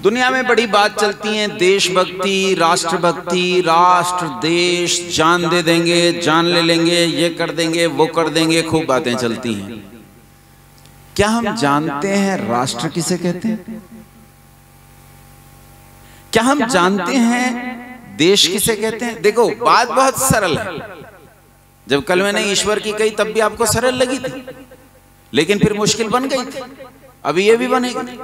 दुनिया में बड़ी बात चलती है देशभक्ति, राष्ट्रभक्ति, राष्ट्र देश, जान दे देंगे, जान ले लेंगे, ये कर देंगे, वो कर देंगे, खूब बातें चलती हैं। क्या हम जानते हैं राष्ट्र किसे कहते हैं? क्या हम जानते हैं देश किसे कहते हैं? देखो बात बहुत सरल है। जब कल मैंने ईश्वर की कही तब भी आपको सरल लगी थी, लेकिन फिर मुश्किल बन गई थी, अभी ये भी बनेगी।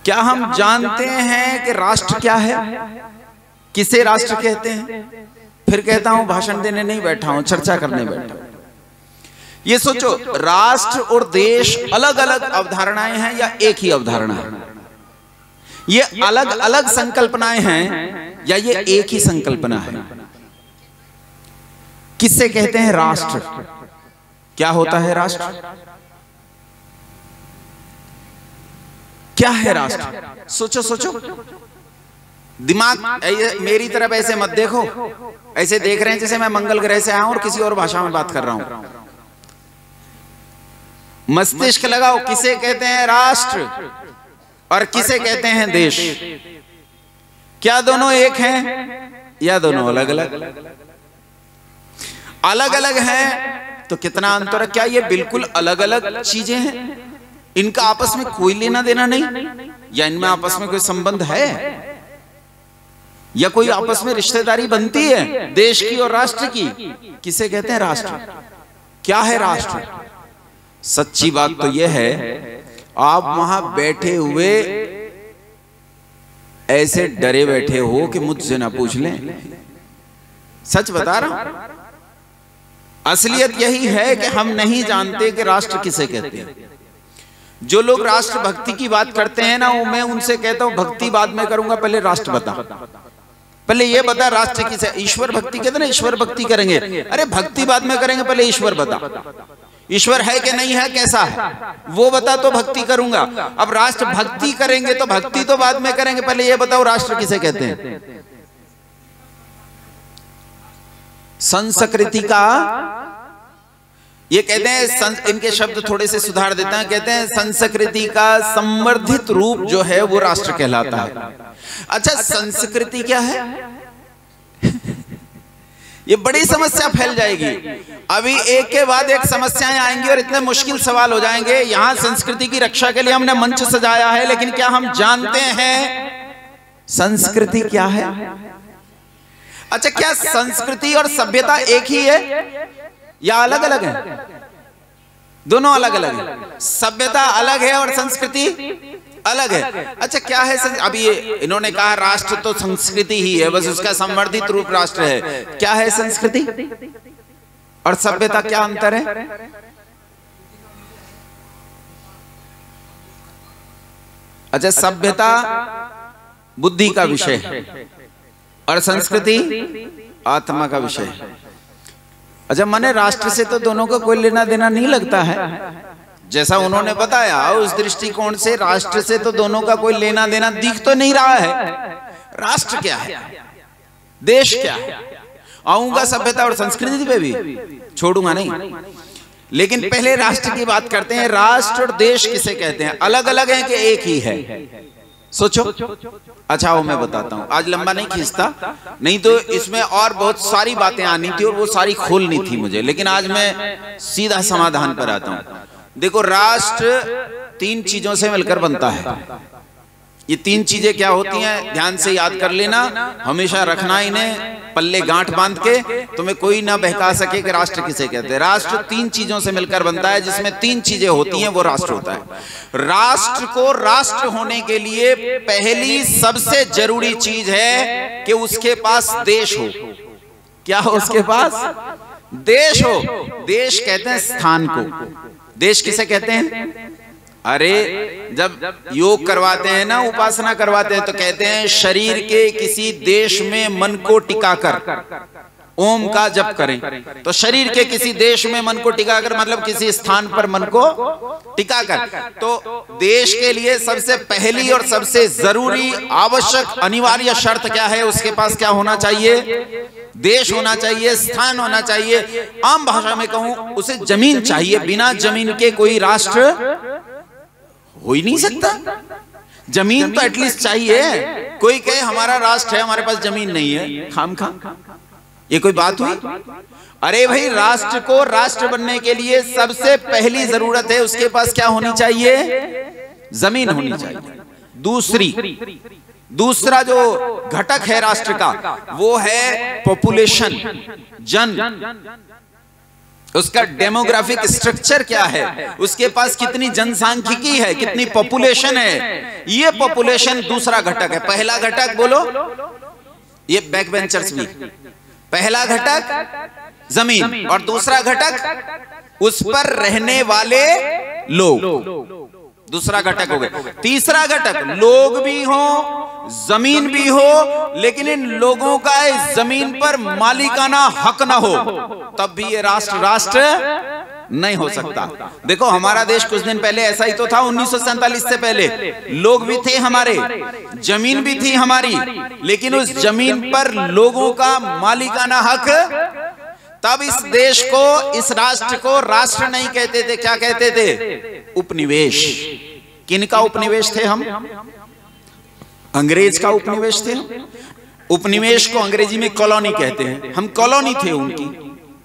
क्या हम जानते हैं कि राष्ट्र क्या है, किसे राष्ट्र कहते हैं? फिर कहता हूं भाषण देने नहीं बैठा हूं, चर्चा करने बैठा हूं। ये सोचो, राष्ट्र और देश अलग अलग अवधारणाएं हैं या एक ही अवधारणा है? ये अलग अलग संकल्पनाएं हैं या ये एक ही संकल्पना है? किससे कहते हैं राष्ट्र? क्या होता है राष्ट्र? क्या है राष्ट्र? सोचो सोचो, दिमाग मेरी तरफ ऐसे मत देखो, ऐसे देख रहे हैं जैसे मैं मंगल ग्रह से आया हूं और किसी और भाषा में बात कर रहा हूं। मस्तिष्क लगाओ, किसे कहते हैं राष्ट्र और किसे कहते हैं देश? क्या दोनों एक हैं या दोनों अलग अलग? अलग अलग हैं तो कितना अंतर है? क्या ये बिल्कुल अलग अलग चीजें हैं? इनका आपस में कोई लेना देना नहीं, या इनमें आपस में कोई संबंध है, या कोई आपस में रिश्तेदारी बनती है देश की और राष्ट्र की? किसे कहते हैं राष्ट्र? क्या है राष्ट्र? सच्ची बात तो यह है, आप वहां बैठे हुए ऐसे डरे बैठे हो कि मुझसे ना पूछ लें। सच बता रहा हूं, असलियत यही है कि हम नहीं जानते कि राष्ट्र किसे कहते हैं। जो लोग राष्ट्र भक्ति की बात करते हैं ना, वो मैं उनसे कहता हूं भक्ति बाद में करूंगा, पहले राष्ट्र बता, पहले ये बता राष्ट्र किसे। ईश्वर भक्ति कहते ना, ईश्वर भक्ति करेंगे, अरे भक्ति बाद में करेंगे, पहले ईश्वर बता। ईश्वर है कि नहीं है, कैसा है वो बता तो भक्ति करूंगा। अब राष्ट्र भक्ति करेंगे तो भक्ति तो बाद में करेंगे, पहले ये बताओ राष्ट्र किसे कहते हैं? संस्कृति का, ये कहते हैं, इनके शब्द थोड़े से सुधार देते हैं, कहते हैं संस्कृति का संवर्धित रूप जो है वो राष्ट्र कहलाता है। अच्छा, संस्कृति क्या है? ये बड़ी समस्या फैल जाएगी। अभी एक के बाद एक समस्याएं आएंगी और इतने मुश्किल सवाल हो जाएंगे। यहां संस्कृति की रक्षा के लिए हमने मंच सजाया है, लेकिन क्या हम जानते हैं संस्कृति क्या है? अच्छा, क्या संस्कृति और सभ्यता एक ही है या अलग अलग है? दोनों अलग अलग है। सभ्यता अलग है और संस्कृति अलग है। अच्छा, क्या है अभी ये इन्होंने कहा राष्ट्र तो संस्कृति ही है, बस उसका संवर्धित रूप राष्ट्र है। क्या है संस्कृति और सभ्यता, क्या अंतर है? अच्छा, सभ्यता बुद्धि का विषय है और संस्कृति आत्मा का विषय है। अच्छा, माने राष्ट्र से तो दोनों का कोई लेना देना नहीं लगता है, जैसा उन्होंने बताया उस दृष्टिकोण से राष्ट्र से तो दोनों का कोई लेना देना दिख तो नहीं रहा है। राष्ट्र क्या है, देश क्या है? आऊंगा सभ्यता और संस्कृति पे भी, छोड़ूंगा नहीं, लेकिन पहले राष्ट्र की बात करते हैं। राष्ट्र और देश किसे कहते हैं? अलग अलग है कि एक ही है? सोचो। अच्छा, वो मैं बताता हूं, आज लंबा नहीं खींचता, नहीं तो इसमें और बहुत सारी बातें आनी थी और वो सारी खोलनी थी मुझे, लेकिन आज मैं सीधा समाधान पर आता हूं। देखो, राष्ट्र तीन चीजों से मिलकर बनता है। ये तीन चीजें क्या होती हैं, ध्यान से याद कर लेना, हमेशा रखना इन्हें पल्ले गांठ बांध के, तुम्हें कोई ना बहका सके कि राष्ट्र किसे कहते हैं। राष्ट्र तीन चीजों से मिलकर बनता है, जिसमें तीन चीजें होती हैं, वो राष्ट्र होता है। राष्ट्र को राष्ट्र होने के लिए पहली सबसे जरूरी चीज है कि उसके पास देश हो। क्या हो उसके पास? देश हो। देश कहते हैं स्थान को। देश किसे कहते हैं? अरे जब योग करवाते हैं ना, उपासना करवाते हैं, तो कहते हैं शरीर के किसी देश में मन को टिकाकर ओम का जप करें। तो शरीर के किसी देश में मन को टिकाकर मतलब किसी स्थान पर मन को टिकाकर। तो देश के लिए सबसे पहली और सबसे जरूरी, आवश्यक, अनिवार्य शर्त क्या है? उसके पास क्या होना चाहिए? देश होना चाहिए, स्थान होना चाहिए। आम भाषा में कहूं, उसे जमीन चाहिए। बिना जमीन के कोई राष्ट्र हो ही नहीं सकता। जमीन तो एटलीस्ट चाहिए। कोई कहे हमारा राष्ट्र है, हमारे पास जमीन नहीं है, खामखा ये कोई बात हुई? अरे भाई, राष्ट्र को राष्ट्र बनने के लिए सबसे पहली जरूरत है उसके पास क्या होनी चाहिए? जमीन होनी चाहिए। दूसरा जो घटक है राष्ट्र का वो है पॉपुलेशन, उसका डेमोग्राफिक स्ट्रक्चर क्या है, उसके पास कितनी जनसांख्यिकी है, कितनी पॉपुलेशन है। ये पॉपुलेशन दूसरा घटक है। पहला घटक बोलो, ये बैक बेंचर्स भी, पहला घटक जमीन और दूसरा घटक उस पर रहने वाले लोग, दूसरा घटक हो गया। तीसरा घटक लोग भी हो, जमीन भी हो, लेकिन इन लोगों का इस जमीन पर मालिकाना हक ना हो, तब भी ये राष्ट्र नहीं हो सकता। देखो हमारा देश कुछ दिन पहले ऐसा ही तो था। 1947 से पहले लोग भी थे हमारे, जमीन भी थी हमारी, लेकिन उस जमीन पर लोगों का मालिकाना हक, तब इस देश को, इस राष्ट्र को राष्ट्र नहीं कहते थे। क्या कहते थे? उपनिवेश। किनका उपनिवेश थे हम? अंग्रेज का उपनिवेश थे। उपनिवेश को अंग्रेजी में कॉलोनी कहते हैं। हम कॉलोनी थे उनकी।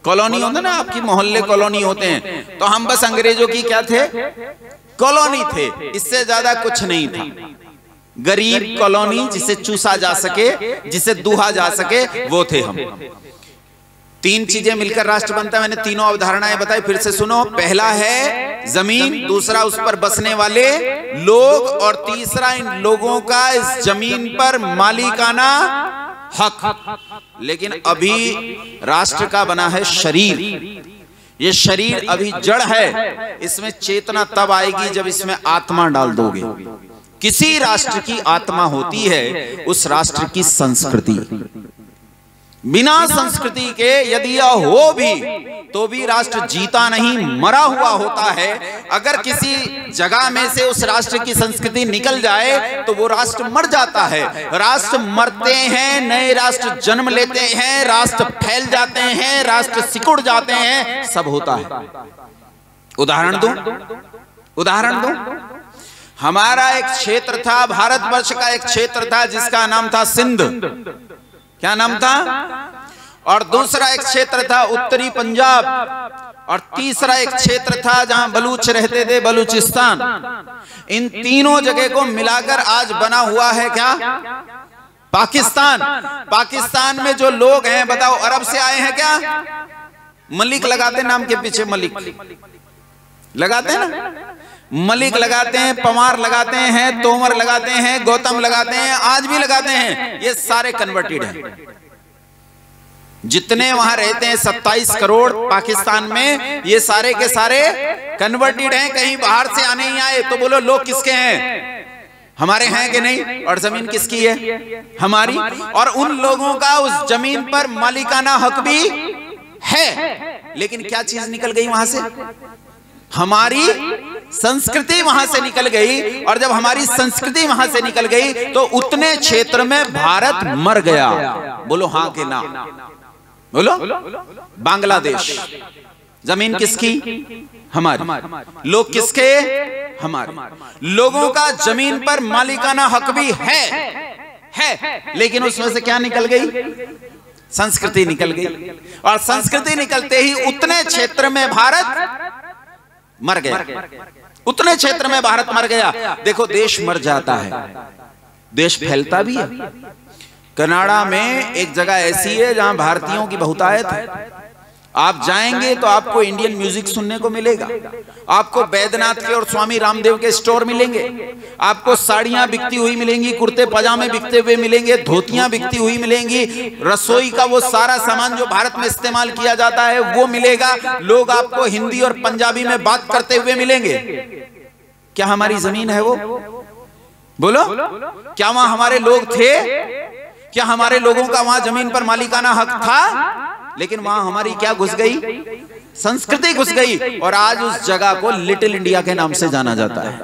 कॉलोनी होता ना, आपकी मोहल्ले कॉलोनी होते हैं, तो हम बस अंग्रेजों की क्या थे? कॉलोनी थे। इससे ज्यादा कुछ नहीं था। गरीब कॉलोनी, जिसे चूसा जा सके, जिसे दूहा जा सके, वो थे हम। तीन चीजें मिलकर राष्ट्र बनता है। मैंने तीनों अवधारणाएं बताई, फिर से सुनो। पहला है जमीन, दूसरा उस पर बसने वाले लोग, और तीसरा इन लोगों का इस जमीन पर मालिकाना हक। लेकिन अभी राष्ट्र का बना है शरीर। ये शरीर अभी जड़ है। इसमें चेतना तब आएगी जब इसमें आत्मा डाल दोगे। किसी राष्ट्र की आत्मा होती है उस राष्ट्र की संस्कृति। बिना संस्कृति के यदि यह हो भी तो भी राष्ट्र जीता नहीं, मरा हुआ होता है। अगर किसी जगह में से उस राष्ट्र की संस्कृति निकल जाए तो वो राष्ट्र मर जाता है। राष्ट्र मरते हैं, नए राष्ट्र जन्म लेते हैं, राष्ट्र फैल जाते हैं, राष्ट्र सिकुड़ जाते हैं, सब होता है। उदाहरण दो। हमारा एक क्षेत्र था, भारतवर्ष का एक क्षेत्र था जिसका नाम था सिंध। क्या नाम था? और दूसरा एक क्षेत्र था उत्तरी पंजाब, और तीसरा एक क्षेत्र था जहां बलूच रहते थे, बलूचिस्तान। इन तीनों जगह को मिलाकर आज बना हुआ है क्या? पाकिस्तान। पाकिस्तान में जो लोग हैं, बताओ, अरब से आए हैं क्या? मलिक लगाते नाम के पीछे, मलिक लगाते हैं ना, मलिक लगाते हैं, पवार लगाते हैं, तोमर लगाते हैं, गौतम लगाते हैं, आज भी लगाते हैं। ये सारे कन्वर्टेड हैं। जितने वहां रहते हैं 27 करोड़ पाकिस्तान में, ये सारे के सारे कन्वर्टेड हैं। कहीं बाहर से आने ही आए। तो बोलो लोग किसके हैं? हमारे हैं कि नहीं? और जमीन किसकी है? हमारी। और उन लोगों का उस जमीन पर मालिकाना हक भी है। लेकिन क्या चीज निकल गई वहां से? हमारी संस्कृति वहां से निकल गई। और जब हमारी संस्कृति वहां से निकल गई तो उतने क्षेत्र में भारत मर गया। बोलो हाँ कि ना? बोलो। बांग्लादेश, जमीन किसकी? हमारी। लोग किसके? हमारे। लोगों का जमीन पर मालिकाना हक भी है, लेकिन उसमें से क्या निकल गई? संस्कृति निकल गई। और संस्कृति निकलते ही उतने क्षेत्र में भारत मर गया। उतने क्षेत्र में भारत मर गया। देखो, देश मर जाता है, देश फैलता भी है। कनाडा में एक जगह ऐसी है जहां भारतीयों की बहुतायत है। आप जाएंगे तो आपको इंडियन म्यूजिक सुनने को मिलेगा। आपको बैद्यनाथ के और स्वामी रामदेव के स्टोर मिलेंगे। आपको साड़ियां बिकती हुई मिलेंगी, कुर्ते पजामे बिकते हुए मिलेंगे, धोतियां बिकती हुई मिलेंगी, रसोई का वो सारा सामान जो भारत में इस्तेमाल किया जाता है वो मिलेगा। लोग आपको हिंदी और पंजाबी में बात करते हुए मिलेंगे। क्या हमारी जमीन है वो? बोलो। क्या वहां हमारे लोग थे? क्या हमारे लोगों का वहां जमीन पर मालिकाना हक था? लेकिन वहां हमारी क्या घुस गई? संस्कृति घुस गई। और आज उस जगह को लिटिल इंडिया के नाम से जाना जाता है।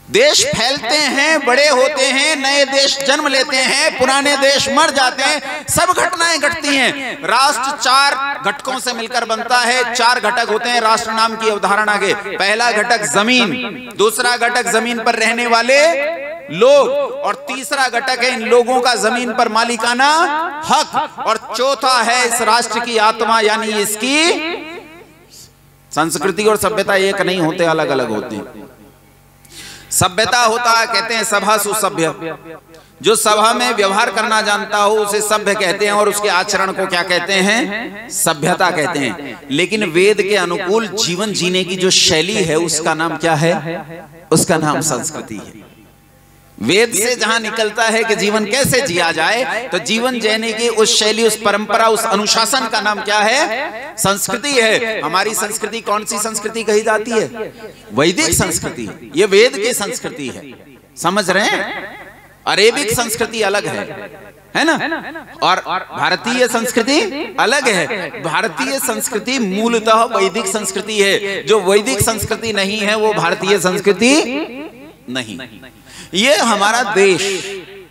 देश फैलते हैं, बड़े होते हैं, नए देश जन्म लेते हैं, पुराने देश मर जाते हैं, सब घटनाएं घटती हैं। राष्ट्र 4 घटकों से मिलकर बनता है। 4 घटक होते हैं राष्ट्र नाम की अवधारणा के। पहला घटक जमीन, दूसरा घटक जमीन पर रहने वाले लोग, और तीसरा घटक है इन लोगों का जमीन पर मालिकाना हक, और चौथा है इस राष्ट्र की आत्मा यानी इसकी संस्कृति। और सभ्यता एक नहीं होते, अलग अलग होते हैं। सभ्यता होता है, कहते हैं सभा सुसभ्य, जो सभा में व्यवहार करना जानता हो उसे सभ्य कहते हैं, और उसके आचरण को क्या कहते हैं? सभ्यता कहते हैं। लेकिन वेद के अनुकूल जीवन जीने की जो शैली है उसका नाम क्या है? उसका नाम संस्कृति है। वेद से जहां निकलता है कि जीवन कैसे जिया जाए, तो जीवन जीने की उस शैली, उस परंपरा, उस अनुशासन का नाम क्या है? संस्कृति है। हमारी संस्कृति कौन सी संस्कृति कही जाती है? वैदिक संस्कृति। ये वेद की संस्कृति है, समझ रहे हैं? अरेबिक संस्कृति अलग है ना, और भारतीय संस्कृति अलग है। भारतीय संस्कृति मूलतः वैदिक संस्कृति है। जो वैदिक संस्कृति नहीं है वो भारतीय संस्कृति नहीं। ये हमारा देश,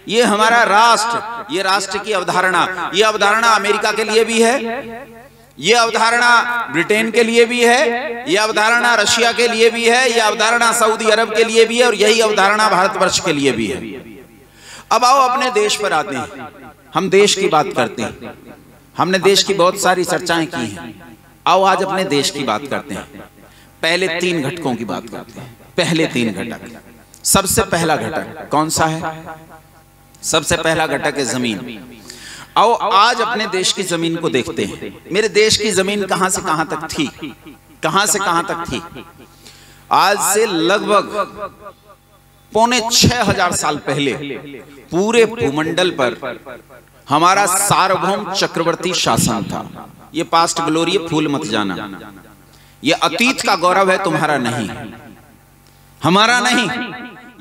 ये हमारा राष्ट्र, ये राष्ट्र की अवधारणा, ये अवधारणा अमेरिका के लिए भी है, ये अवधारणा ब्रिटेन के लिए भी है, ये अवधारणा रशिया के लिए भी है, ये अवधारणा सऊदी अरब के लिए भी है, और यही अवधारणा भारतवर्ष के लिए भी है। अब आओ अपने देश पर आते हैं। हम देश की बात करते हैं, हमने देश की बहुत सारी चर्चाएं की हैं। आओ आज अपने देश की बात करते हैं। पहले 3 घटकों की बात करते हैं। पहले 3 घटक। सबसे पहला घटक कौन सा है? सबसे पहला घटक है जमीन। आओ आज अपने देश की जमीन को देखते हैं। मेरे देश की जमीन कहां से कहां तक थी? कहां से कहां तक थी? आज से लगभग 5,500 साल पहले पूरे भूमंडल पर हमारा सार्वभौम चक्रवर्ती शासन था। ये पास्ट ग्लोरी, फूल मत जाना, ये अतीत का गौरव है, तुम्हारा नहीं, हमारा नहीं।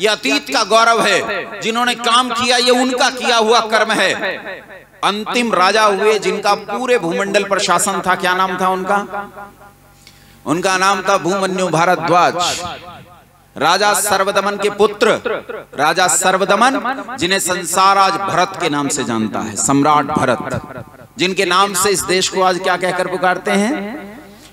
ये अतीत का गौरव है। जिन्होंने काम किया ये उनका किया हुआ कर्म है। अंतिम राजा हुए जिनका पूरे भूमंडल पर शासन था। क्या नाम था उनका? उनका नाम था भूमन्यु भारद्वाज। राजा सर्वदमन के पुत्र, राजा सर्वदमन, जिन्हें संसार आज भरत के नाम से जानता है, सम्राट भरत, जिनके नाम से इस देश को आज क्या कहकर पुकारते हैं?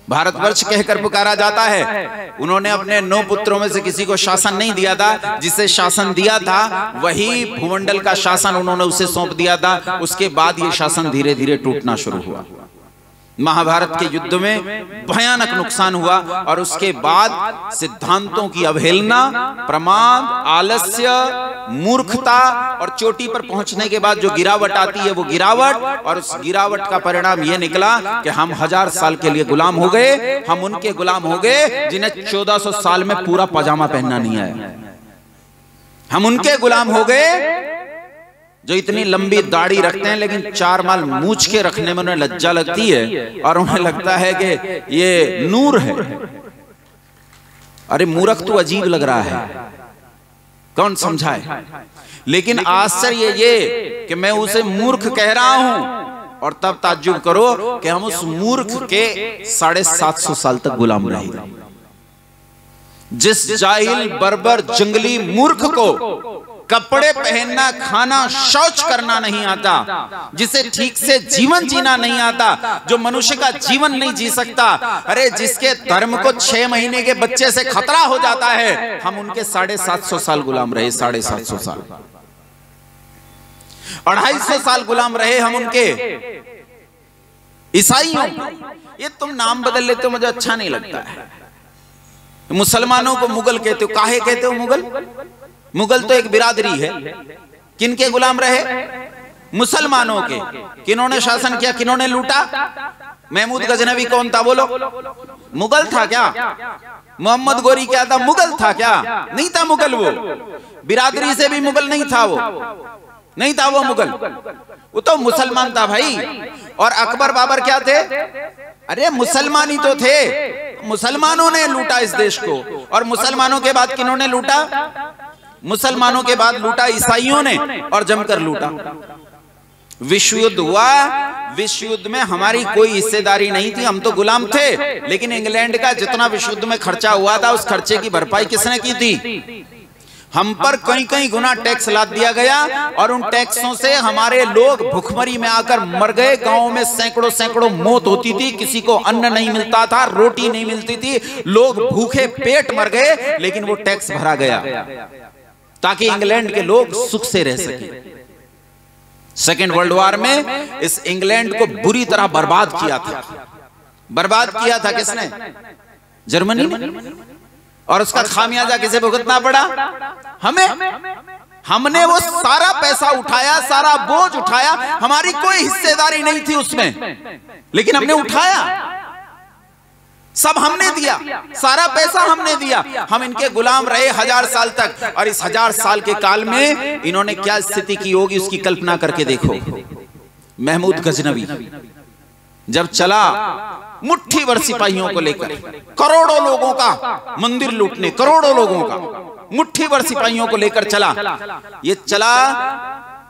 भारतवर्ष कहकर पुकारा जाता है। उन्होंने अपने 9 पुत्रों में से किसी को शासन नहीं दिया था। जिसे शासन दिया था वही भूमंडल का शासन उन्होंने उसे सौंप दिया था। उसके बाद ये शासन धीरे धीरे टूटना शुरू हुआ। महाभारत के युद्ध में भयानक नुकसान हुआ, और उसके बाद सिद्धांतों की अवहेलना, प्रमाद, आलस्य, मूर्खता, और चोटी पर पहुंचने के बाद जो गिरावट आती है वो गिरावट, और उस गिरावट का परिणाम यह निकला कि हम 1000 साल के लिए गुलाम हो गए। हम उनके गुलाम हो गए जिन्हें 1400 साल में पूरा पजामा पहनना नहीं आया। हम उनके गुलाम हो गए जो इतनी लंबी दाढ़ी रखते हैं लेकिन 4 माल मूछ के रखने में उन्हें लज्जा लगती है, और उन्हें लगता है कि ये नूर है। अरे मूर्ख तो अजीब लग रहा है, कौन समझाए? लेकिन आश्चर्य ये कि मैं उसे मूर्ख कह रहा हूं, और तब ताज्जुब करो कि हम उस मूर्ख के 750 साल तक गुलाम रहे। जिस जाहिल, बर्बर, जंगली मूर्ख को कपड़े पहनना, खाना, शौच करना नहीं आता, जिसे ठीक से जीवन जीना नहीं आता, जो मनुष्य का जीवन नहीं जी सकता, अरे जिसके धर्म को 6 महीने के बच्चे से खतरा हो जाता है, हम उनके 750 साल गुलाम रहे। 750 साल, 250 साल गुलाम रहे हम उनके। ईसाइयों, ये तुम नाम बदल लेते हो, मुझे अच्छा नहीं लगता है। मुसलमानों को मुगल कहते हो, काहे कहते हो मुगल? मुगल तो एक बिरादरी है। किनके गुलाम रहे? मुसलमानों के। किन्होंने शासन किया, किन्होंने लूटा? महमूद गजनवी कौन था बोलो? मुगल था क्या? मोहम्मद गोरी क्या था? मुगल था क्या? नहीं था मुगल। वो बिरादरी से भी मुगल नहीं था, वो नहीं था वो मुगल, वो तो मुसलमान था भाई। और अकबर बाबर क्या थे? अरे मुसलमान ही तो थे। मुसलमानों ने लूटा इस देश को, और मुसलमानों के बाद किन्होंने लूटा? मुसलमानों के बाद लूटा ईसाइयों ने, और जमकर लूटा। विश्व युद्ध हुआ, विश्व युद्ध में हमारी कोई हिस्सेदारी नहीं थी, हम तो गुलाम थे। लेकिन इंग्लैंड का जितना विश्व युद्ध में खर्चा हुआ था, उस खर्चे की भरपाई किसने की थी? हम पर कई कई गुना टैक्स लाद दिया गया और उन टैक्सों से हमारे लोग भुखमरी में आकर मर गए। गांव में सैकड़ों सैकड़ों मौत होती थी, किसी को अन्न नहीं मिलता था, रोटी नहीं मिलती थी, लोग भूखे पेट मर गए, लेकिन वो टैक्स भरा गया ताकि इंग्लैंड के लोग सुख से रह सके। सेकेंड वर्ल्ड वॉर में इस इंग्लैंड को बुरी तरह बर्बाद किया था। बर्बाद किया था किसने? जर्मनी ने। और उसका खामियाजा किसे भुगतना पड़ा? हमें। हमने वो सारा पैसा उठाया, सारा बोझ उठाया, हमारी कोई हिस्सेदारी नहीं थी उसमें, लेकिन हमने उठाया, सब हमने दिया, सारा पैसा हमने दिया। हम इनके गुलाम रहे 1000 साल तक, और इस 1000 साल के काल में इन्होंने क्या स्थिति की होगी उसकी कल्पना करके देखो। महमूद गजनवी जब चला मुट्ठी भर सिपाहियों को लेकर, करोड़ों लोगों का मंदिर लूटने, करोड़ों लोगों का मुट्ठी भर सिपाहियों को लेकर चला, ये चला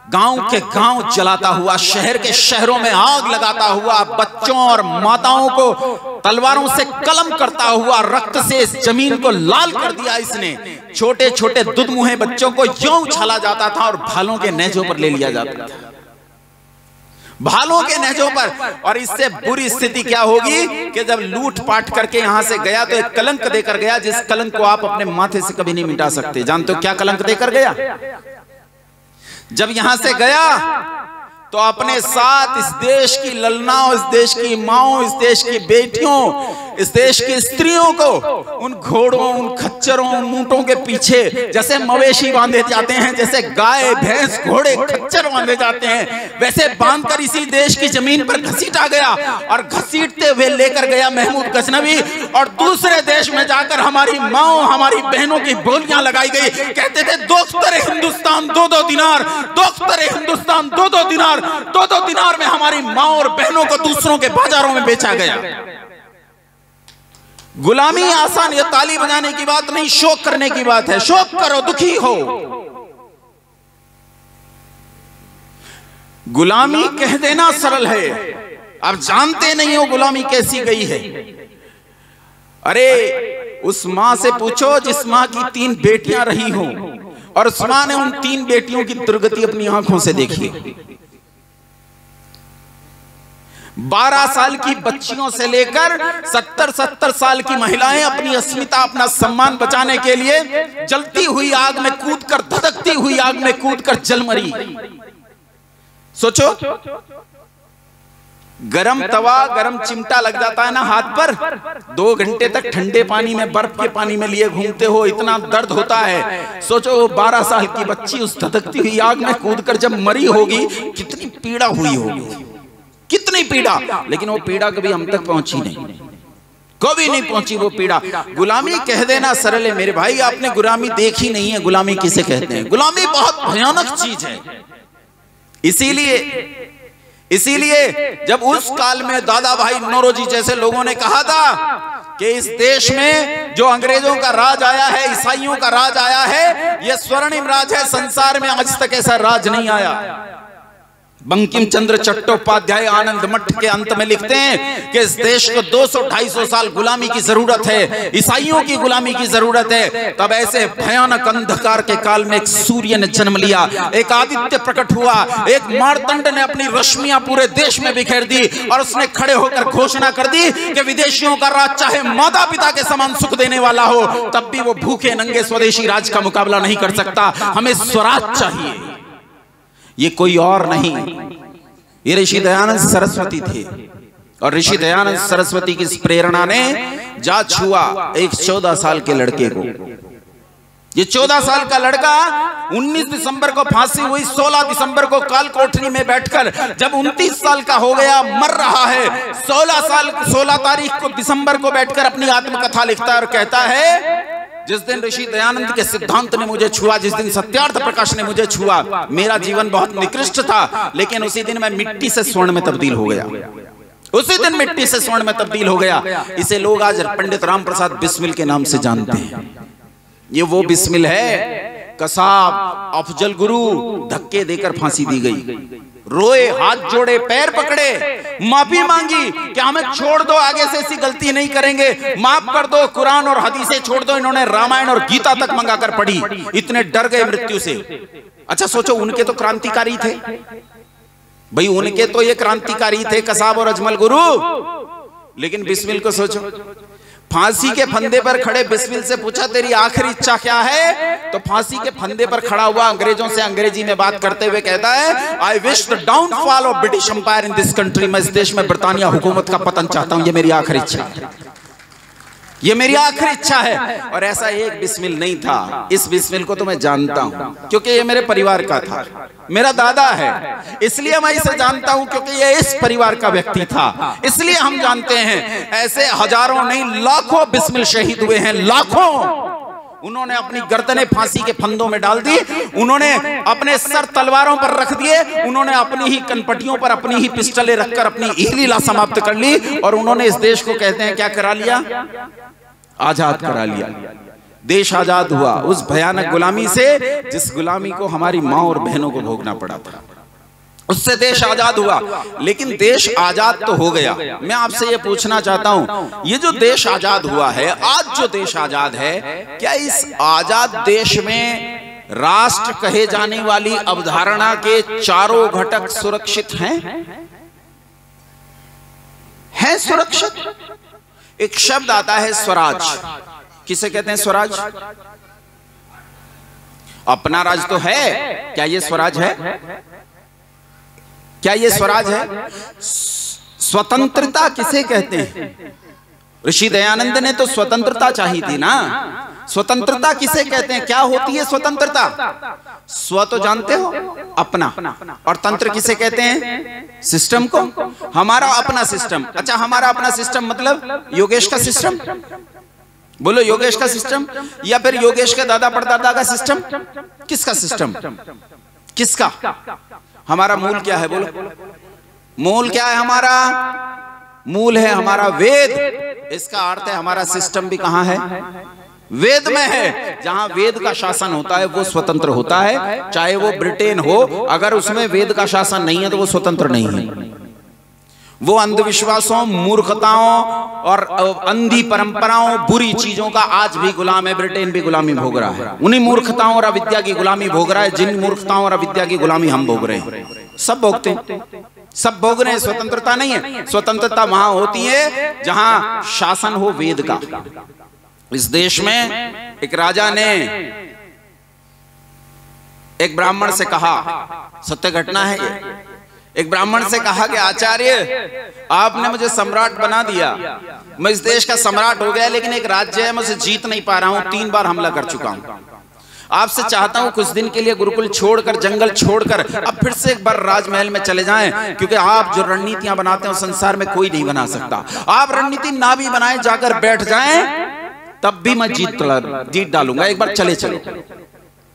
गांव के गांव जलाता हुआ, शहर के शहरों में आग लगाता हुआ, बच्चों और माताओं को तलवारों से कलम करता हुआ, रक्त से इस जमीन को लाल कर दिया इसने। छोटे छोटे दुधमुहे बच्चों को यूं उछाला जाता था और भालों के नेजों पर ले लिया जाता था, भालों के नेजों पर। और इससे बुरी स्थिति क्या होगी कि जब लूट पाट करके यहां से गया तो एक कलंक देकर गया, जिस कलंक को आप अपने माथे से कभी नहीं मिटा सकते। जानते हो क्या कलंक देकर गया? जब यहां से गया तो अपने साथ इस देश की ललनाओं, इस देश की माओं, इस देश की बेटियों, इस देश की स्त्रियों को उन घोड़ों, उन खच्चरों, उन ऊंटों के पीछे जैसे मवेशी बांधे जाते हैं, जैसे गाय भैंस घोड़े खच्चर बांधे जाते हैं, वैसे बांधकर इसी देश की जमीन पर घसीटा गया। और घसीटते हुए लेकर गया महमूद गजनवी, और दूसरे देश में जाकर हमारी माओ, हमारी बहनों की बोलियां लगाई गई। कहते थे दोख्तर हिंदुस्तान 2-2 दिनार, दोख्तर हिंदुस्तान 2-2 दिनार, 2-2 दिनार में हमारी माओ और बहनों को दूसरों के बाजारों में बेचा गया। गुलामी आसान, ये ताली बजाने की बात नहीं, शोक करने की बात है। शोक करो, दुखी हो। गुलामी कह देना सरल है, आप जानते नहीं हो गुलामी कैसी गई है। अरे उस मां से पूछो जिस मां की 3 बेटियां रही हों, और उस मां ने उन 3 बेटियों की दुर्गति अपनी आंखों से देखी है। 12 साल की बच्चियों से लेकर 70-70 साल की महिलाएं अपनी अस्मिता, अपना सम्मान बचाने के लिए जलती हुई आग में कूदकर, धधकती हुई आग में कूदकर जल मरी। सोचो, गरम तवा, गरम चिमटा लग जाता है ना हाथ पर, 2 घंटे तक ठंडे पानी में, बर्फ के पानी में लिए घूमते हो, इतना दर्द होता है। सोचो 12 साल की बच्ची उस धधकती हुई आग में कूदकर जब मरी होगी, कितनी पीड़ा हुई होगी, कितनी पीड़ा। लेकिन वो पीड़ा कभी हम तक पहुंची नहीं, कभी नहीं पहुंची वो पीड़ा। गुलामी कह देना सरल है मेरे भाई, आपने गुलामी देखी नहीं है। गुलामी किसे कहते हैं? गुलामी बहुत भयानक चीज है। इसीलिए जब उस काल में दादा भाई नौरोजी जैसे लोगों ने कहा था कि इस देश में जो अंग्रेजों का राज आया है, ईसाइयों का राज आया है, यह स्वर्णिम राज है, संसार में आज तक ऐसा राज नहीं आया। बंकिम चंद्र चट्टोपाध्याय आनंद मठ के अंत में लिखते हैं कि इस देश को 200-250 साल गुलामी की जरूरत है, ईसाइयों की गुलामी की जरूरत है। तब ऐसे भयानक अंधकार के काल में एक सूर्य ने जन्म लिया, एक आदित्य प्रकट हुआ, एक मार्तंड ने अपनी रश्मियां पूरे देश में बिखेर दी, और उसने खड़े होकर घोषणा कर दी कि विदेशियों का राज चाहे माता पिता के समान सुख देने वाला हो, तब भी वो भूखे नंगे स्वदेशी राज का मुकाबला नहीं कर सकता। हमें स्वराज चाहिए, ये कोई और नहीं, ये ऋषि दयानंद सरस्वती थे। और ऋषि दयानंद सरस्वती की इस प्रेरणा ने जा छुआ एक 14 साल के लड़के को। ये 14 साल का लड़का 19 दिसंबर को फांसी हुई, 16 दिसंबर को काल कोठरी में बैठकर जब 29 साल का हो गया, मर रहा है, 16 तारीख को दिसंबर को बैठकर अपनी आत्मकथा लिखता है और कहता है, जिस दिन ऋषि दयानंद के सिद्धांत ने मुझे छुआ, जिस दिन सत्यार्थ प्रकाश ने मुझे छुआ, मेरा जीवन बहुत निकृष्ट था, लेकिन उसी दिन मैं मिट्टी से स्वर्ण में तब्दील हो गया। उसी दिन मिट्टी से स्वर्ण में तब्दील हो गया। इसे लोग आज पंडित राम प्रसाद बिस्मिल के नाम से जानते हैं। ये वो बिस्मिल है, कसाब, अफजल गुरु, धक्के देकर फांसी दी गई। रोए, हाथ जोड़े, पैर पकड़े, माफी मांगी कि हमें छोड़ दो, आगे से ऐसी गलती नहीं करेंगे, माफ कर दो, कुरान और हदीसें छोड़ दो। इन्होंने रामायण और गीता तक मंगाकर पढ़ी, इतने डर गए मृत्यु से। अच्छा सोचो, उनके तो क्रांतिकारी थे भाई, उनके तो ये क्रांतिकारी थे, कसाब और अजमल गुरु। लेकिन बिस्मिल को सोचो, फांसी के फंदे पर खड़े बिस्मिल से पूछा तेरी आखिरी इच्छा क्या है, तो फांसी के फंदे पर खड़ा हुआ अंग्रेजों से अंग्रेजी में बात करते हुए कहता है, I wish the downfall of British empire in this country. मैं इस देश में ब्रिटानिया हुकूमत का पतन चाहता हूं, ये मेरी आखिरी इच्छा है, ये मेरी आखिरी इच्छा है। और ऐसा एक बिस्मिल नहीं था, इस बिस्मिल को तो मैं जानता हूं क्योंकि ये मेरे परिवार का था, मेरा दादा है, इसलिए मैं इसे जानता हूं क्योंकि ये इस परिवार का व्यक्ति था, इसलिए हम जानते हैं। ऐसे हजारों नहीं लाखों बिस्मिल शहीद हुए हैं, लाखों। उन्होंने अपनी गर्दनें फांसी के फंदों में डाल दी, उन्होंने अपने सर तलवारों पर रख दिए, उन्होंने अपनी ही कनपटियों पर अपनी ही पिस्टलें रखकर अपनी ई लीला समाप्त कर ली, और उन्होंने इस देश को कहते हैं क्या करा लिया, आजाद करा लिया। देश आजाद हुआ उस भयानक गुलामी से जिस गुलामी को हमारी मां और बहनों को भोगना पड़ा था, उससे देश आजाद हुआ। लेकिन देश आजाद तो हो गया। मैं आपसे ये पूछना चाहता हूं, ये जो देश आजाद हुआ है, आज जो देश आजाद है, क्या इस आजाद देश में राष्ट्र कहे जाने वाली अवधारणा के चारों घटक सुरक्षित हैं? है सुरक्षित? एक शब्द आता है स्वराज। किसे कहते हैं स्वराज? अपना राज तो है, क्या ये स्वराज है? क्या ये स्वराज है? स्वतंत्रता किसे कहते हैं? ऋषि दयानंद ने तो स्वतंत्रता चाहिए थी ना। स्वतंत्रता किसे कहते हैं? क्या होती है स्वतंत्रता? स्व तो जानते हो, अपना। और तंत्र किसे कहते हैं? सिस्टम को। हमारा अपना सिस्टम। अच्छा, हमारा अपना सिस्टम मतलब योगेश का सिस्टम? बोलो, योगेश का सिस्टम या फिर योगेश के दादा परदादा का सिस्टम? किसका सिस्टम? किसका? हमारा मूल क्या है? बोलो, मूल क्या है हमारा? मूल है हमारा वेद। इसका अर्थ है हमारा सिस्टम भी कहां है? वेद में है। जहां वेद का शासन होता है वो स्वतंत्र होता है, चाहे वो ब्रिटेन हो। अगर उसमें वेद का शासन नहीं है तो वो स्वतंत्र नहीं है। वो अंधविश्वासों, मूर्खताओं और अंधी परंपराओं, बुरी चीजों का आज भी गुलाम है। ब्रिटेन भी गुलामी भोग रहा है, उन्हीं मूर्खताओं और अविद्या की गुलामी भोग रहा है जिन मूर्खताओं और अविद्या की गुलामी हम भोग रहे हैं। सब भोगते हैं, सब भोग रहे हैं। स्वतंत्रता नहीं है। स्वतंत्रता वहां होती है जहां शासन हो वेद का। इस देश में एक राजा ने एक ब्राह्मण से कहा, सत्य घटना है ये, एक ब्राह्मण से कहा कि आचार्य, आपने मुझे सम्राट बना दिया, मैं इस देश का सम्राट हो गया, लेकिन एक राज्य है मैं उसे जीत नहीं पा रहा हूं, 3 बार हमला कर चुका हूं। आपसे चाहता हूं कुछ दिन के लिए गुरुकुल छोड़कर, जंगल छोड़कर अब फिर से एक बार राजमहल में चले जाएं, क्योंकि आप जो रणनीतियां बनाते हैं संसार में कोई नहीं बना सकता। आप रणनीति ना भी बनाए, जाकर बैठ जाएं तब भी मैं जीत डालूंगा, एक बार चले चलो।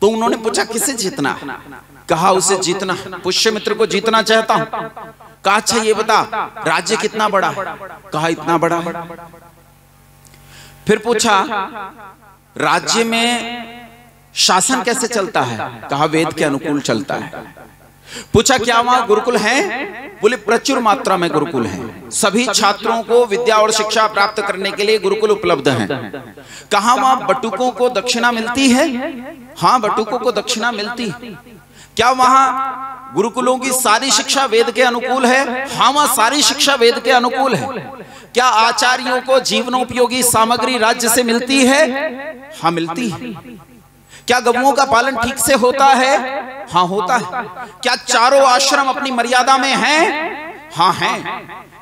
तो उन्होंने पूछा किसे जीतना? कहा उसे जीतना, पुष्यमित्र को जीतना चाहता हूं। कहा अच्छा ये बता राज्य कितना बड़ा? कहा इतना बड़ा है। फिर पूछा राज्य में शासन कैसे चलता है? कहा वेद के अनुकूल चलता है। पूछा क्या वहां गुरुकुल हैं? बोले प्रचुर मात्रा में गुरुकुल हैं, सभी छात्रों को विद्या और शिक्षा प्राप्त करने के लिए गुरुकुल उपलब्ध हैं। कहा वहां बटुकों को दक्षिणा मिलती है? हाँ, बटुकों को दक्षिणा मिलती है। क्या वहां गुरुकुलों की सारी शिक्षा वेद के अनुकूल है? हाँ, वहां सारी शिक्षा वेद के अनुकूल है। क्या आचार्यों को जीवनोपयोगी सामग्री राज्य से मिलती है? हाँ, मिलती है। क्या गवों का पालन ठीक से होता है? हाँ, होता है। क्या चारों आश्रम अपनी मर्यादा में हैं? हाँ, हैं।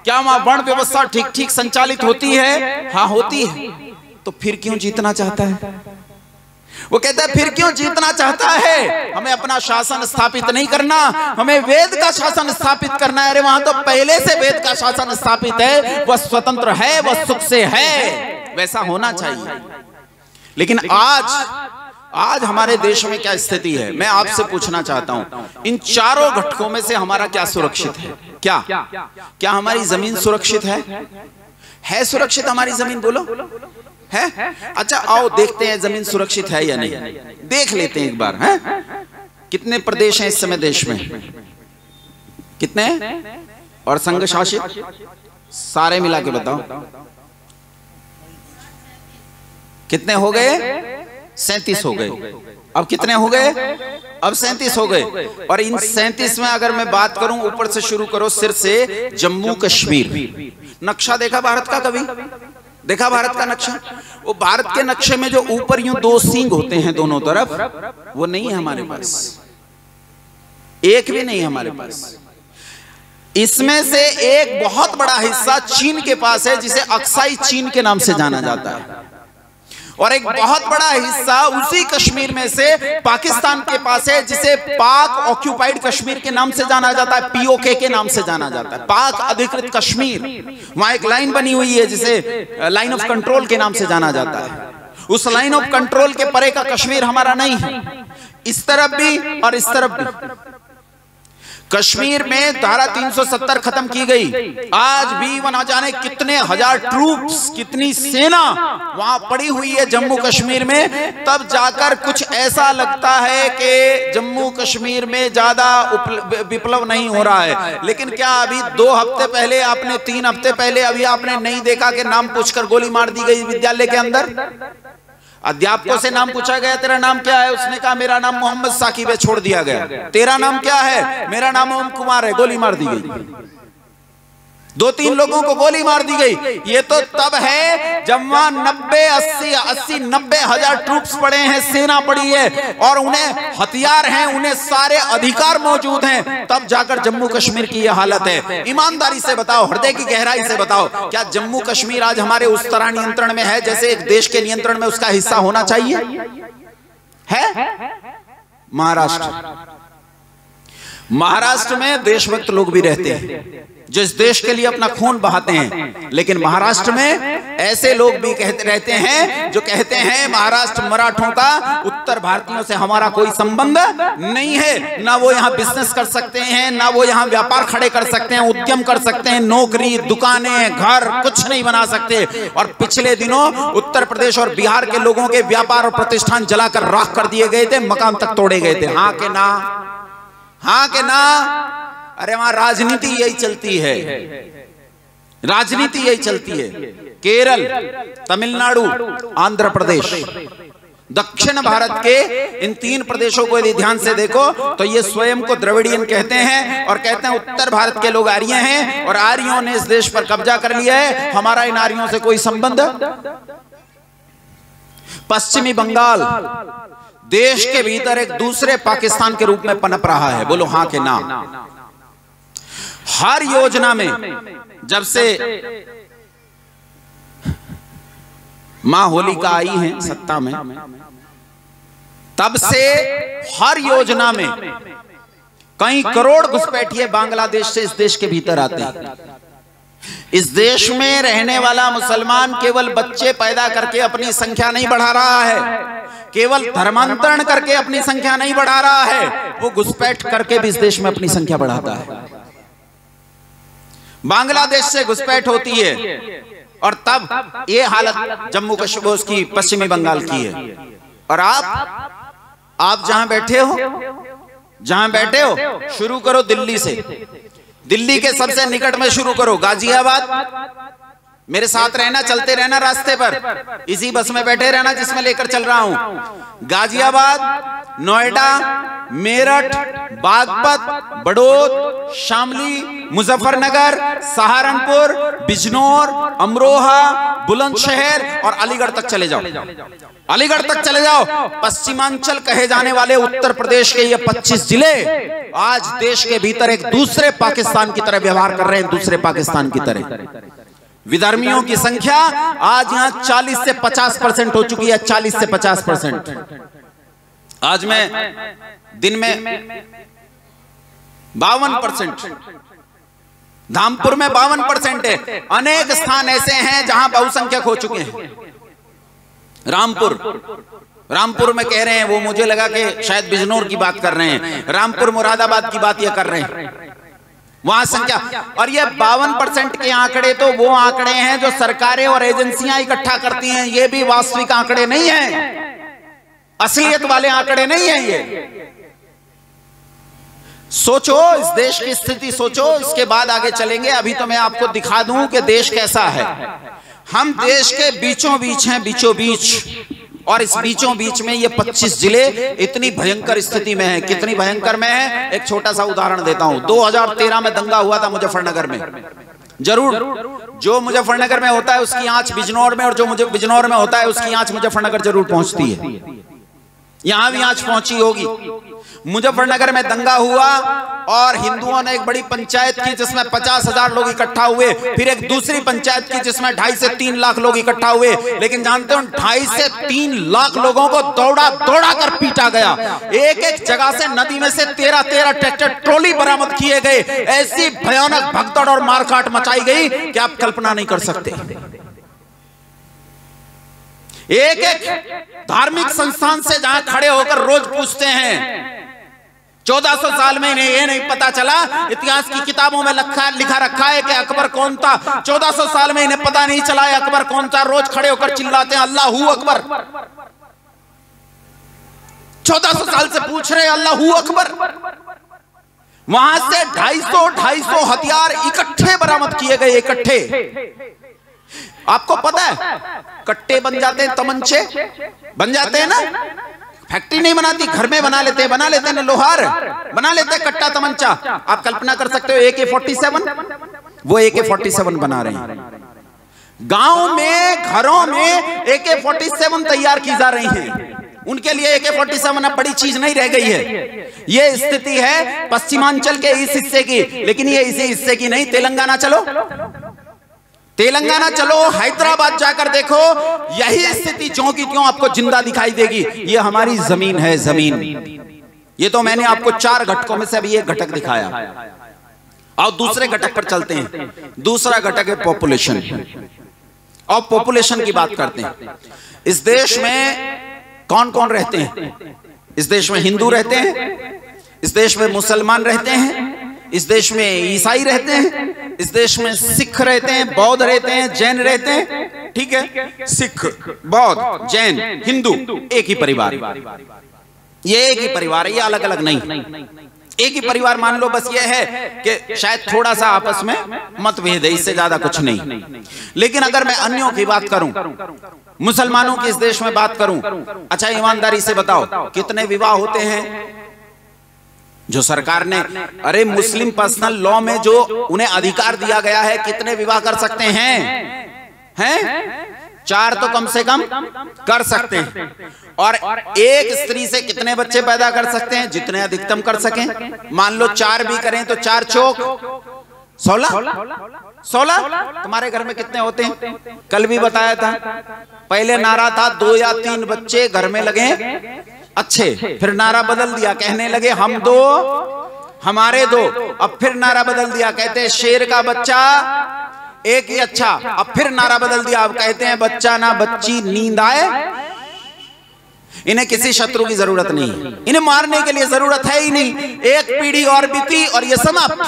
क्या वहां वर्ण व्यवस्था ठीक ठीक संचालित होती है? हाँ, होती है। तो फिर क्यों जीतना चाहता है? वो कहता है फिर क्यों जीतना चाहता है? हमें अपना शासन स्थापित नहीं करना, हमें वेद का शासन स्थापित करना है। अरे वहां तो पहले से वेद का शासन स्थापित है, वह स्वतंत्र है, वह सुख से है, वैसा होना चाहिए। लेकिन आज हमारे देश में क्या स्थिति है? मैं आपसे पूछना चाहता हूं, इन चारों घटकों में से हमारा क्या सुरक्षित है? क्या हमारी जमीन सुरक्षित है? है सुरक्षित हमारी जमीन? बोलो, है? अच्छा आओ देखते हैं जमीन सुरक्षित है या नहीं। देख लेते हैं एक बार। है कितने प्रदेश हैं इस समय देश में? कितने? और संघ शासित सारे मिला के बताओ कितने हो गए? 37 हो गए। अब कितने हो गए? अब 37 हो गए। और इन 37 में अगर मैं बात करूं, ऊपर से शुरू करो, सिर से जम्मू कश्मीर। नक्शा देखा भारत का? कभी देखा भारत का नक्शा? वो भारत के नक्शे में जो ऊपर यूं 2 सींग होते हैं दोनों तरफ, वो नहीं है हमारे पास, एक भी नहीं हमारे पास। इसमें से एक बहुत बड़ा हिस्सा चीन के पास है, जिसे अक्साई चीन के नाम से जाना जाता है, और एक बहुत बड़ा हिस्सा उसी कश्मीर में से पाकिस्तान के पास है, जिसे पाक ऑक्यूपाइड कश्मीर के नाम से जाना जाता है, पीओके के नाम से जाना जाता है, पाक अधिकृत कश्मीर। वहां एक लाइन बनी हुई है जिसे लाइन ऑफ कंट्रोल के नाम से जाना जाता है। उस लाइन ऑफ कंट्रोल के परे का कश्मीर हमारा नहीं है, इस तरफ भी और इस तरफ भी। कश्मीर में धारा 370 खत्म की गई, आज भी वहां जाने कितने हजार ट्रूप्स, कितनी सेना वहां पड़ी हुई है जम्मू कश्मीर में। तब जाकर कुछ ऐसा लगता है कि जम्मू कश्मीर में ज्यादा विप्लव नहीं हो रहा है। लेकिन क्या अभी 2 हफ्ते पहले आपने, 3 हफ्ते पहले अभी आपने नहीं देखा कि नाम पूछकर गोली मार दी गई विद्यालय के अंदर? अध्यापकों से नाम पूछा गया, तेरा नाम क्या है? उसने कहा मेरा नाम मोहम्मद साकिब है, छोड़ दिया गया। तेरा नाम क्या है? मेरा नाम ओम कुमार है, गोली मार दी गई। 2-3 लोगों को गोली मार दी गई। ये तो तब है जब वहां 90 हजार ट्रूप्स पड़े हैं, सेना पड़ी है, और उन्हें हथियार हैं, उन्हें सारे अधिकार मौजूद हैं, तब जाकर जम्मू कश्मीर की यह हालत है। ईमानदारी से बताओ, हृदय की गहराई से बताओ, क्या जम्मू कश्मीर आज हमारे उस तरह नियंत्रण में है जैसे एक देश के नियंत्रण में उसका हिस्सा होना चाहिए? है? महाराष्ट्र में देशभक्त लोग भी रहते हैं जो इस देश के लिए अपना खून बहाते हैं, लेकिन महाराष्ट्र में ऐसे लोग भी रहते हैं जो कहते हैं महाराष्ट्र मराठों का, उत्तर भारतीयों से हमारा कोई संबंध नहीं है। ना वो यहाँ बिजनेस कर सकते हैं, ना वो यहाँ व्यापार खड़े कर सकते हैं, उद्यम कर सकते हैं, नौकरी, दुकानें, घर कुछ नहीं बना सकते। और पिछले दिनों उत्तर प्रदेश और बिहार के लोगों के व्यापार और प्रतिष्ठान जलाकर राख कर दिए गए थे, मकान तक तोड़े गए थे। हाँ के ना? हाँ के ना? अरे वहां राजनीति यही चलती है, राजनीति यही चलती है। केरल, तमिलनाडु, आंध्र प्रदेश, दक्षिण भारत के इन 3 प्रदेशों को यदि ध्यान से देखो तो ये स्वयं को द्रविड़ियन कहते हैं, और कहते हैं उत्तर भारत के लोग आर्य हैं और आर्यों ने इस देश पर कब्जा कर लिया है, हमारा इन आर्यों से कोई संबंध। पश्चिमी बंगाल देश के भीतर एक दूसरे पाकिस्तान के रूप में पनप रहा है। बोलो हाँ के ना? हर योजना में, जब से मां होलिका आई है सत्ता में, तब से हर योजना में कई करोड़ घुसपैठिए बांग्लादेश से इस देश के भीतर आते हैं। इस देश में रहने वाला मुसलमान केवल बच्चे पैदा करके अपनी संख्या नहीं बढ़ा रहा है, केवल धर्मांतरण करके अपनी संख्या नहीं बढ़ा रहा है, वो घुसपैठ करके भी इस देश में अपनी संख्या बढ़ाता है। बांग्लादेश से घुसपैठ होती है, और तब ये हालत जम्मू कश्मीर की, पश्चिमी बंगाल की है। और आप जहां बैठे हो, शुरू करो दिल्ली से। दिल्ली के सबसे निकट में शुरू करो, गाजियाबाद। मेरे साथ रहना, चलते रहना रास्ते पर, इसी बस में बैठे रहना जिसमें लेकर चल रहा हूं। गाजियाबाद, नोएडा, मेरठ, बागपत, बड़ौद, शामली, मुजफ्फरनगर, सहारनपुर, बिजनौर, अमरोहा, बुलंदशहर और अलीगढ़ तक चले जाओ। अलीगढ़ तक चले जाओ। पश्चिमांचल कहे जाने वाले उत्तर प्रदेश के ये 25 जिले आज देश के भीतर एक दूसरे पाकिस्तान की तरह व्यवहार कर रहे हैं, दूसरे पाकिस्तान की तरह। विधर्मियों की संख्या आज यहां 40 से 50% हो चुकी है, 40 से 50%। आज मैं दिन में 52%, धामपुर में 52% है। अनेक स्थान ऐसे हैं जहां बहुसंख्यक हो चुके हैं। रामपुर में कह रहे हैं वो, मुझे लगा कि शायद बिजनौर की बात कर रहे हैं, रामपुर मुरादाबाद की बात ये कर रहे हैं, वहां संख्या। और ये 52% के आंकड़े तो वो आंकड़े हैं जो सरकारें और एजेंसियां इकट्ठा करती हैं, ये भी वास्तविक आंकड़े नहीं हैं, असलियत वाले आंकड़े नहीं हैं ये। सोचो, इस देश की स्थिति सोचो, इसके बाद आगे चलेंगे। अभी तो मैं आपको दिखा दूं कि देश कैसा है। हम देश के बीचों बीच हैं, बीचों बीच, और इस बीचों बीच में ये 25 जिले इतनी भयंकर स्थिति में हैं। कितनी भयंकर में है, एक छोटा सा उदाहरण देता हूं। 2013 में दंगा हुआ था मुजफ्फरनगर में। जरूर जो मुजफ्फरनगर में होता है उसकी आंच बिजनौर में, और जो मुझे बिजनौर में होता है उसकी आंच मुजफ्फरनगर जरूर पहुंचती है। यहां भी आंच पहुंची होगी। मुजफ्फरनगर में दंगा हुआ और हिंदुओं ने एक बड़ी पंचायत की जिसमें 50,000 लोग इकट्ठा हुए, फिर एक दूसरी पंचायत की जिसमें 2.5 से 3 लाख लोग इकट्ठा हुए। लेकिन जानते हो 2.5 से 3 लाख लोगों को दौड़ा दौड़ा कर पीटा गया। एक एक जगह से नदी में से 13 ट्रैक्टर ट्रॉली बरामद किए गए। ऐसी भयानक भगदड़ और मारकाट मचाई गई कि आप कल्पना नहीं कर सकते। एक एक धार्मिक संस्थान से जहां खड़े होकर रोज पूछते हैं, 1400 साल में इन्हें ये नहीं पता चला, इतिहास की किताबों में लिखा रखा है कि अकबर कौन था। 1400 साल में इन्हें पता नहीं चला है अकबर कौन था। रोज खड़े होकर चिल्लाते हैं अल्लाहू अकबर। 1400 साल से पूछ रहे अल्लाहू अकबर। वहां से 250 हथियार इकट्ठे बरामद किए गए, इकट्ठे। आपको पता है कट्टे बन जाते हैं, तमंचे बन जाते हैं ना। फैक्ट्री नहीं बनाती, घर में बना लेते हैं ना, लोहार बना लेते हैं कट्टा तमंचा। आप कल्पना कर सकते हो AK-47, वो AK-47 बना रहे हैं। गांव में, घरों में AK-47 तैयार की जा रही हैं। उनके लिए AK-47 अब बड़ी चीज नहीं रह गई है। ये स्थिति है पश्चिमांचल के इस हिस्से की, लेकिन ये इसी हिस्से की नहीं। तेलंगाना चलो, तेलंगाना चलो, हैदराबाद जाकर देखो, यही स्थिति ज्यों की त्यों आपको जिंदा दिखाई देगी। ये हमारी जमीन है, जमीन। ये तो मैंने आपको 4 घटकों में से अभी एक घटक दिखाया। और दूसरे घटक पर चलते हैं। दूसरा घटक है पॉपुलेशन। और पॉपुलेशन की बात करते हैं। इस देश में कौन कौन रहते हैं? इस देश में हिंदू रहते हैं, इस देश में मुसलमान रहते हैं, इस देश में ईसाई रहते हैं, इस देश में सिख रहते हैं, बौद्ध रहते हैं, जैन रहते हैं। ठीक है, सिख, बौद्ध, जैन, हिंदू, एक ही परिवार। ये एक ही परिवार है, ये अलग अलग नहीं। एक ही परिवार मान लो, बस ये है कि शायद थोड़ा सा आपस में मतभेद है, इससे ज्यादा कुछ नहीं। लेकिन अगर मैं अन्यों की बात करूं, मुसलमानों की इस देश में बात करूं, अच्छा ईमानदारी से बताओ कितने विवाह होते हैं जो सरकार ने, अरे मुस्लिम पर्सनल लॉ में जो उन्हें अधिकार दिया गया है, कितने विवाह कर सकते हैं? 4 तो कम से कम कर सकते हैं। और एक स्त्री से कितने बच्चे पैदा कर सकते हैं? जितने अधिकतम कर सकें। मान लो 4 भी करें तो 4 चौक 16। तुम्हारे घर में कितने होते हैं? कल भी बताया था। पहले नारा था 2 या 3 बच्चे घर में लगे अच्छे, फिर नारा बदल दिया, कहने लगे हम 2 हमारे 2। अब फिर नारा बदल दिया, कहते शेर का बच्चा एक ही अच्छा। अब फिर नारा बदल दिया, अब कहते हैं बच्चा ना बच्ची नींद आए। इन्हें किसी शत्रु की जरूरत नहीं है, इन्हें मारने के लिए जरूरत है ही नहीं। एक पीढ़ी और बीती और ये समाप्त,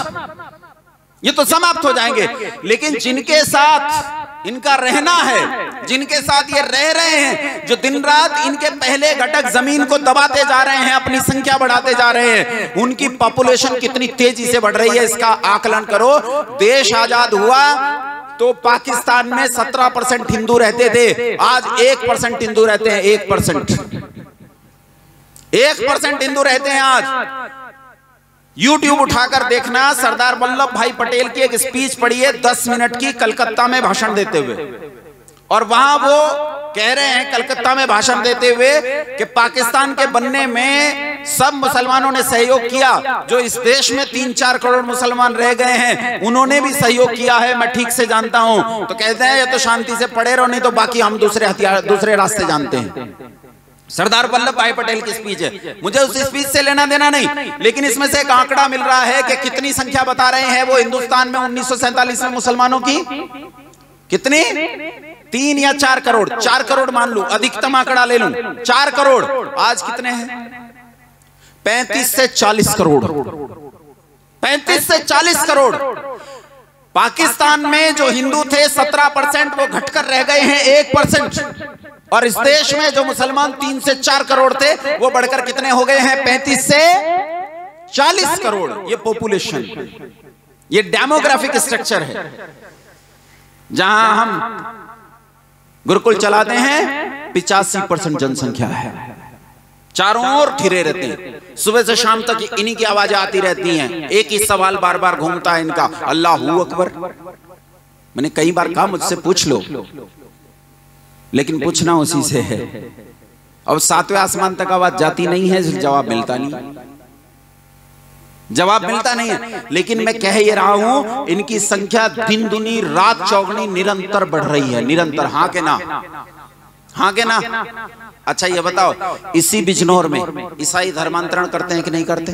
ये तो समाप्त हो जाएंगे। लेकिन जिनके साथ इनका रहना है, जिनके साथ ये रह रहे हैं, जो दिन रात इनके पहले घटक जमीन को दबाते जा रहे हैं, अपनी संख्या बढ़ाते जा रहे हैं, उनकी पॉपुलेशन कितनी तेजी से बढ़ रही है इसका आकलन करो। देश आजाद हुआ तो पाकिस्तान में 17% हिंदू रहते थे, आज 1% हिंदू रहते हैं। 1% हिंदू रहते हैं आज। YouTube उठाकर देखना, सरदार वल्लभ भाई पटेल की एक स्पीच पढ़ी है 10 मिनट की, कलकत्ता में भाषण देते हुए। और वहां वो कह रहे हैं कलकत्ता में भाषण देते हुए कि पाकिस्तान के बनने में सब मुसलमानों ने सहयोग किया। जो इस देश में 3-4 करोड़ मुसलमान रह गए हैं, उन्होंने भी सहयोग किया है, मैं ठीक से जानता हूं। तो कहते हैं ये तो शांति से पड़े रहो, नहीं तो बाकी हम दूसरे रास्ते जानते हैं। सरदार वल्लभ भाई पटेल की स्पीच है, मुझे उस स्पीच से लेना देना नहीं, लेकिन इसमें से एक आंकड़ा मिल रहा है कि कितनी संख्या बता रहे हैं वो हिंदुस्तान में 1947 में मुसलमानों की कितनी? 3 या 4 करोड़। 4 करोड़ मान लूं, अधिकतम आंकड़ा ले लूं, 4 करोड़। आज कितने हैं? 35 से 40 करोड़। 35 से 40 करोड़। पाकिस्तान में जो हिंदू थे 17%, वो घटकर रह गए हैं 1%। और इस देश में जो मुसलमान 3 से 4 करोड़ थे, वो बढ़कर कितने हो गए हैं? 35 से 40 करोड़ ये पॉपुलेशन, ये डेमोग्राफिक स्ट्रक्चर है। जहां हम गुरुकुल चलाते हैं 85% जनसंख्या है, चारों ओर घिरे रहते हैं, सुबह से शाम तक इन्हीं की आवाजें आती रहती हैं, एक ही सवाल बार बार घूमता है इनका, अल्लाहू अकबर। मैंने कई बार कहा मुझसे पूछ लो, लेकिन पूछना उसी से है। अब 7वें आसमान तक आवाज जाती नहीं है, जवाब मिलता नहीं, जवाब मिलता नहीं है। लेकिन मैं कह ये रहा हूं, इनकी संख्या दिन दुनी रात चौगुनी निरंतर बढ़ रही है, निरंतर। हाँ के ना, हाँ के ना। अच्छा ये बताओ, इसी बिजनौर में ईसाई धर्मांतरण करते हैं कि नहीं करते?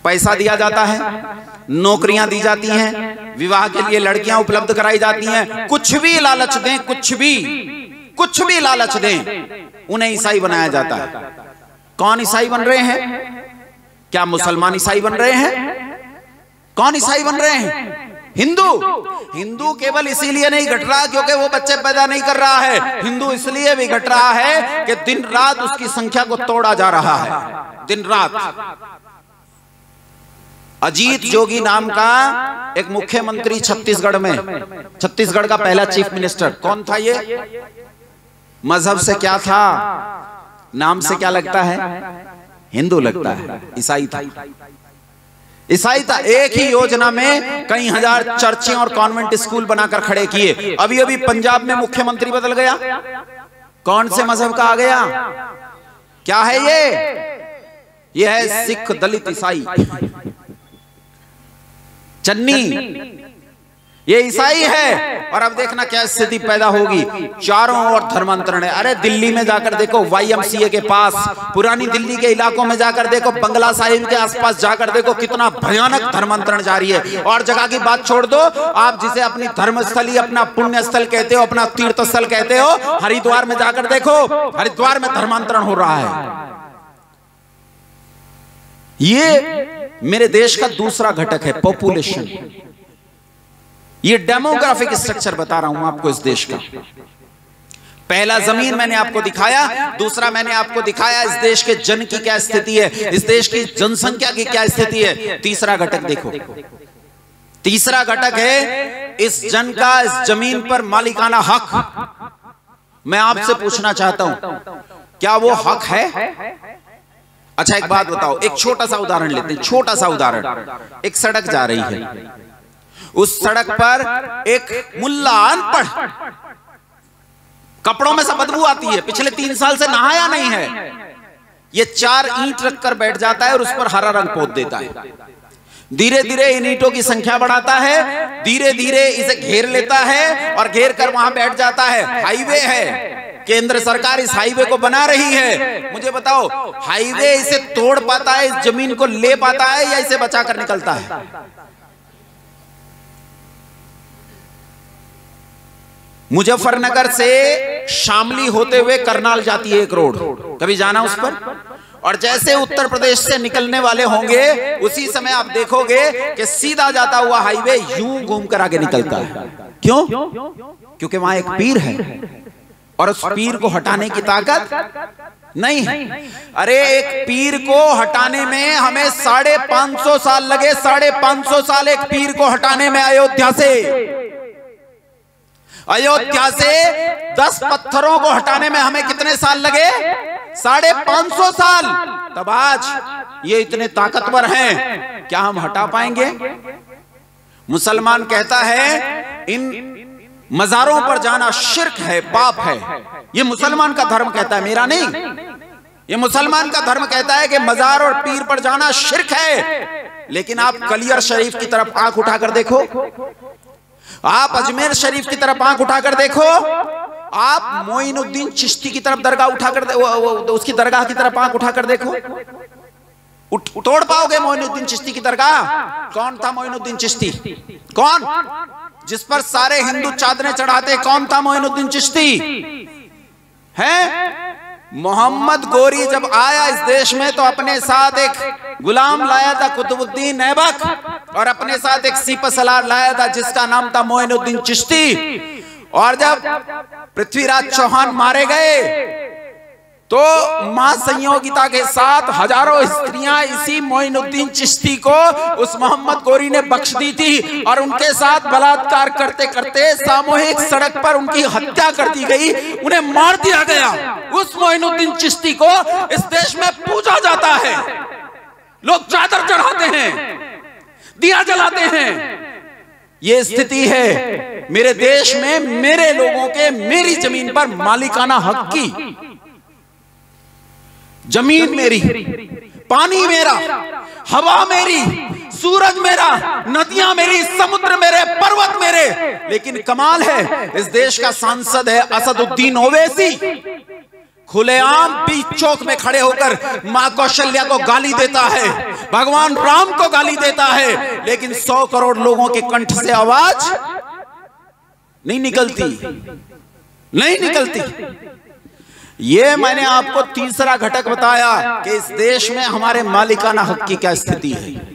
पैसा दिया जाता है, नौकरियां दी जाती हैं, विवाह के लिए लड़कियां उपलब्ध कराई जाती हैं, कुछ भी लालच दें, कुछ भी लालच दें, उन्हें ईसाई बनाया जाता है। कौन ईसाई बन रहे हैं? क्या मुसलमान ईसाई बन रहे हैं? कौन ईसाई बन रहे हैं? हिंदू। हिंदू केवल इसीलिए नहीं घट रहा क्योंकि वो बच्चे पैदा नहीं कर रहा है, हिंदू इसलिए भी घट रहा है कि दिन रात उसकी संख्या को तोड़ा जा रहा है, दिन रात। अजीत जोगी नाम का एक मुख्यमंत्री छत्तीसगढ़ में, छत्तीसगढ़ का पहला चीफ मिनिस्टर, कौन था ये? मजहब से क्या था? नाम से क्या लगता है? हिंदू लगता है, ईसाई था, ईसाई था। एक ही योजना में कई हजार चर्चें और कॉन्वेंट स्कूल बनाकर खड़े किए। अभी अभी पंजाब में मुख्यमंत्री बदल गया, कौन से मजहब का आ गया? क्या है ये है सिख, दलित, ईसाई, चन्नी, ये ईसाई है। और अब देखना क्या स्थिति पैदा होगी, चारों ओर धर्मांतरण है। अरे दिल्ली में जाकर देखो, YMCA के पास, पुरानी दिल्ली के इलाकों में जाकर देखो, बंगला साहिब के आसपास जाकर देखो, कितना भयानक धर्मांतरण जारी है। और जगह की बात छोड़ दो, आप जिसे अपनी धर्मस्थली, अपना पुण्य स्थल कहते हो, अपना तीर्थ स्थल कहते हो, हरिद्वार में जाकर देखो, हरिद्वार में धर्मांतरण हो रहा है। ये मेरे देश का दूसरा घटक है, पॉपुलेशन। ये डेमोग्राफिक स्ट्रक्चर बता रहा हूं आपको इस देश का। पहला जमीन मैंने आपको दिखाया, दूसरा मैंने आपको दिखाया इस देश के जन की क्या स्थिति है, इस देश की जनसंख्या की क्या स्थिति है। तीसरा घटक देखो, तीसरा घटक है इस जन का इस जमीन पर मालिकाना हक। मैं आपसे पूछना चाहता हूं, क्या वो हक है? अच्छा एक बात बताओ, एक छोटा सा उदाहरण लेते हैं, छोटा सा उदाहरण। एक सड़क जा रही है, उस सड़क पर एक मुल्ला अनपढ़, कपड़ों में से बदबू आती है, पिछले 3 साल से नहाया नहीं है, ये 4 ईंट रखकर बैठ जाता है और उस पर हरा रंग पोत देता है। धीरे धीरे इन ईंटों की संख्या बढ़ाता है, धीरे धीरे इसे घेर लेता है और घेर कर वहां बैठ जाता है। हाईवे है, केंद्र सरकार इस हाईवे को बना रही है। मुझे बताओ, हाईवे इसे तोड़ पाता है, इस जमीन को ले पाता है, या इसे बचाकर निकलता है? मुजफ्फरनगर से शामली होते हुए करनाल जाती है एक रोड, कभी जाना उस पर? और जैसे उत्तर प्रदेश से निकलने वाले होंगे, उसी समय आप देखोगे कि सीधा जाता हुआ हाईवे यूं घूमकर आगे निकलता है। क्यों? क्योंकि वहां एक पीर है और उस पीर को हटाने की ताकत नहीं है। अरे एक पीर को हटाने में हमें 550 साल लगे, 550 साल एक पीर को हटाने में। अयोध्या से 10 पत्थरों को हटाने में हमें कितने साल लगे? 550 साल। तब आज ये इतने ताकतवर हैं, क्या हम हटा पाएंगे? मुसलमान कहता है इन मजारों पर जाना शिर्क है, पाप है। ये मुसलमान का धर्म कहता है, मेरा नहीं। ये मुसलमान का धर्म कहता है कि मजार और पीर पर जाना शिर्क है। लेकिन आप कलियर शरीफ की तरफ आंख उठाकर देखो, आप अजमेर शरीफ की तरफ आंख उठाकर देखो, आप मोइनुद्दीन चिश्ती की तरफ दरगाह उठाकर उसकी दरगाह की तरफ आंख उठाकर देखो, तोड़ पाओगे मोइनुद्दीन चिश्ती की दरगाह? कौन था मोइनुद्दीन चिश्ती? कौन? जिस पर सारे हिंदू चादरें चढ़ाते, कौन था मोइनुद्दीन चिश्ती? है मोहम्मद गोरी जब आया इस देश में तो अपने साथ एक गुलाम लाया था, कुतुबुद्दीन ऐबक, और अपने साथ एक सिपहसालार लाया था जिसका नाम था मोइनुद्दीन चिश्ती। और जब पृथ्वीराज चौहान मारे गए तो मां संयोगिता के साथ हजारों स्त्रियां इसी मोइनुद्दीन चिश्ती को उस मोहम्मद गोरी ने बख्श दी थी और उनके साथ बलात्कार करते करते सामूहिक सड़क पर उनकी हत्या कर दी गई, उन्हें मार दिया गया। उस मोइनुद्दीन चिश्ती को इस देश में पूजा जाता है, लोग चादर चढ़ाते हैं, दिया जलाते हैं। ये स्थिति है मेरे देश में, मेरे लोगों के मेरी जमीन पर मालिकाना हक की। जमीन मेरी, पानी मेरा, हवा मेरी, सूरज मेरा, नदियां मेरी, समुद्र मेरे, पर्वत मेरे। लेकिन कमाल है, इस देश का सांसद है असदुद्दीन ओवैसी, खुलेआम बीच चौक में खड़े होकर मां कौशल्या को गाली देता है, भगवान राम को गाली देता है, लेकिन 100 करोड़ लोगों के कंठ से आवाज नहीं निकलती। ये मैंने आपको तीसरा घटक बताया कि इस देश में हमारे मालिकाना हक की क्या स्थिति है।